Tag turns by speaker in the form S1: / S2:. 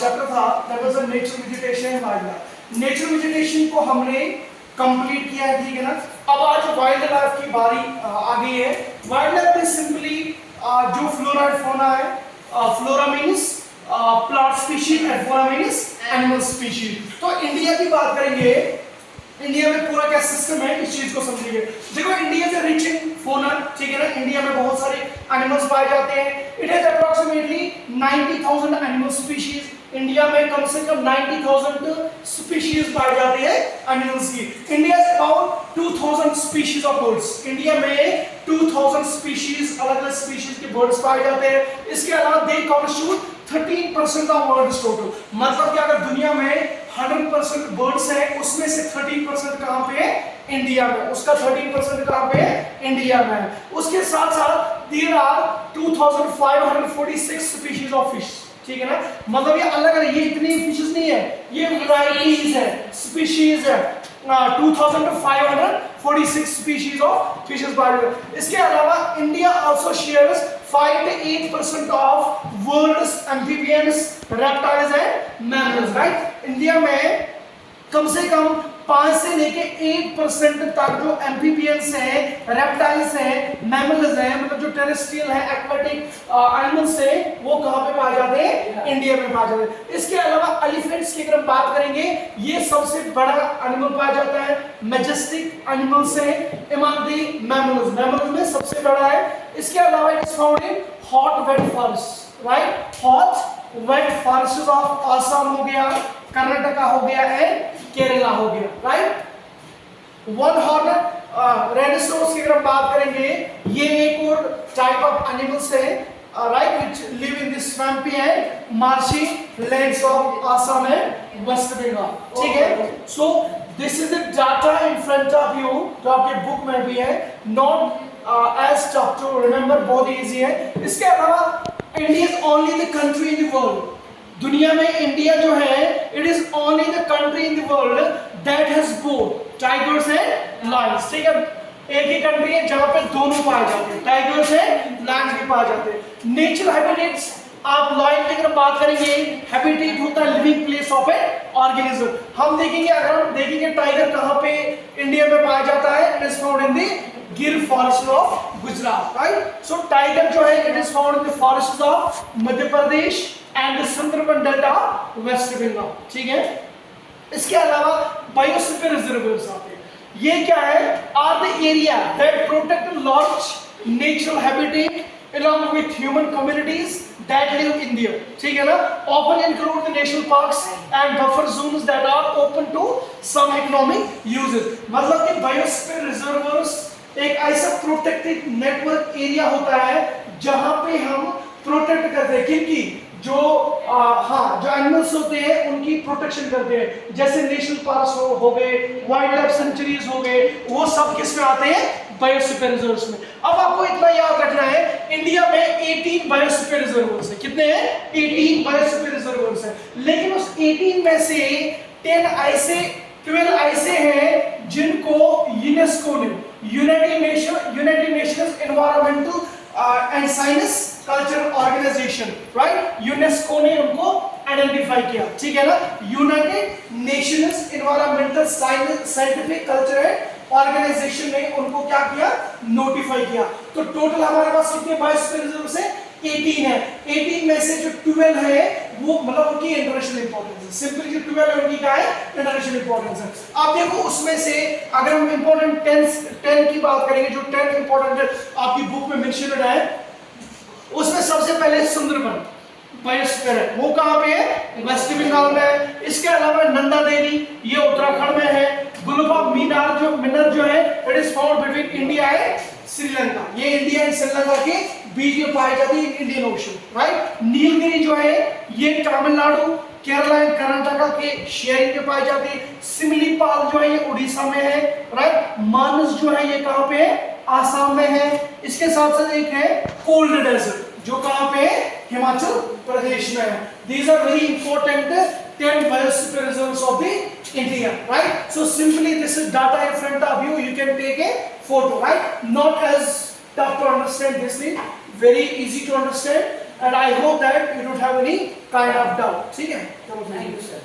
S1: Chapter था that was nature vegetation and wild life. Nature vegetation को हमने complete किया है, ठीक है ना। अब आज वाइल्ड लाइफ की बारी आ गई है। वाइल्ड लाइफ में सिंपली जो फ्लोरा एंड फौना है, flora means plant species and fauna means animal species. तो इंडिया की बात करेंगे, इंडिया में पूरा क्या सिस्टम है इस चीज को समझिए। देखो India is rich in fauna, ठीक है ना। इंडिया में बहुत सारे एनिमल्स पाए जाते हैं। It is approximately 90,000 animal species. India में कम से कम 90,000 स्पीशीज पाए जाते हैं एनिमल्स की। India is about 2,000 species of birds. India में 2,000 स्पीशीज, अलग अलग स्पीशीज के बर्ड्स पाए जाते हैं। इसके अलावा they constitute 13% of world total. मतलब कि अगर दुनिया में 100% बर्ड्स है, उसमें से 13% कहां पे है? इंडिया में। उसका 13% कहां पे है? इंडिया में है। उसके साथ साथ there are 2546 species of fish, ठीक है ना। मतलब ये अलग अलग, ये इतनी फिशेस नहीं है, ये वैरायटीज है, स्पीशीज है। 2546 स्पीशीज ऑफ फिशेस पाए। इसके अलावा India also shares 5 to 8% of world's amphibians, reptiles and mammals, right. India में कम से कम 5 से लेके 8% तक जो एम्फीबियंस है, रेप्टाइल्स है, मैमल्स है, मतलब जो टेरेस्ट्रियल है, एक्वाटिक एनिमल्स है, वो कहां पे पाए जाते हैं? इंडिया में पाए जाते हैं। इसके अलावा एलिफेंट्स की अगर हम बात करेंगे, ये सबसे बड़ा एनिमल पाया जाता है, मैजेस्टिक एनिमल्स है अमंग द मैमल्स, मैमल्स में सबसे बड़ा है। इसके अलावा it is found in hot wet forest, right. Hot wet forest of Assam हो गया, कर्नाटका हो गया है, केरला हो गया, राइट। वन हॉर्न रेनिसोर्स की अगर हम बात करेंगे, ये एक और टाइप ऑफ एनिमल्स है, right, which live in the swampy and marshy lands of Assam and West Bengal, ठीक है। So this is the data in front of you, जो आपके बुक में भी है, not as tough to remember, बहुत इजी है। इसके अलावा India is only the country in the world, दुनिया में इंडिया जो है, it is only the country in the world that has both tigers and Lions, ठीक है। एक ही कंट्री है जहां पे दोनों पाए जाते हैं, टाइगर्स एंड लायंस भी पाए जाते हैं। नेचुरल हैबिटेट्स, आप लायन की अगर बात करेंगे, हैबिटेट होता है living place of A organism. हम देखेंगे, अगर हम देखेंगे टाइगर कहां पे इंडिया में पाया जाता है, it is found in the Gir forest of Gujarat, right. So tiger जो है, it is found in the forest of Madhya Pradesh and Sundarban delta West Bengal, ठीक है। इसके अलावा बायोस्फीयर रिजर्वर्स आते हैं। ये क्या है? Are the area that protect large natural habitat along with human communities that live in there, ठीक है ना। often include the national parks and buffer zones that are open to some economic uses। मतलब कि biosphere reservoirs एक ऐसा protected network area होता है जहां पे हम प्रोटेक्ट करते हैं, क्योंकि जो जो एनिमल्स होते हैं उनकी प्रोटेक्शन करते हैं। जैसे नेशनल पार्क हो गए, वाइल्ड लाइफ सेंचुरीज हो गए, वो सब किस में आते हैं? बायोस्फीयर रिजर्व्स में। अब आपको इतना याद रखना है, इंडिया में 18 बायोस्फीयर रिजर्व्स है। कितने हैं? 18 बायोस्फीयर रिजर्व्स है। लेकिन उस 18 में से 12 ऐसे हैं जिनको यूनेस्को ने, United Nations environmental and science culture organization, right, UNESCO ने उनको आइडेंटिफाई किया, ठीक है ना। United Nations environmental scientific culture and organization ने उनको क्या किया? नोटिफाई किया। तो टोटल हमारे पास कितने बायोस्फीयर रिजर्व्स है? 18 है। 18 में से जो 12 है वो मतलब उनकी इंटरनेशनल इंपॉर्टेंस है। सिंपली जो 12 है उनकी क्या है? इंटरनेशनल इंपॉर्टेंस है। आप देखो उसमें से अगर हम इंपॉर्टेंट 10 की बात करेंगे, जो 10 इंपॉर्टेंट आपकी बुक में मेंशन्ड है, उसमें सबसे पहले सुंदरबन बायोस्फीयर है। वो कहां पे है? वेस्ट बंगाल में है। इसके अलावा नंदा देवी, ये उत्तराखंड में है। गुल्फा मिनर जो है, it is found between India and Sri Lanka. ये इंडिया एंड श्रीलंका के बीच में पाई जाती है, इंडियन ओशन, राइट। नीलगिरी जो है, ये तमिलनाडु, केरला एंड कर्नाटका के शेयरिंग में पाई जाती है। सिमलीपाल जो है, ये उड़ीसा में है, राइट। मानस जो है, ये कहां पे है? आसाम में है। इसके साथ साथ एक है कोल्ड डेजर्ट, जो कहां पे है? हिमाचल प्रदेश में है। These are very important 10 biosphere reserves of the India, right? So simply this is data in front of you. You can take a photo, right? Not as tough to understand this thing. Very easy to understand. and I hope that you don't have any kind of doubt. ठीक है, चलो
S2: Thank you, sir.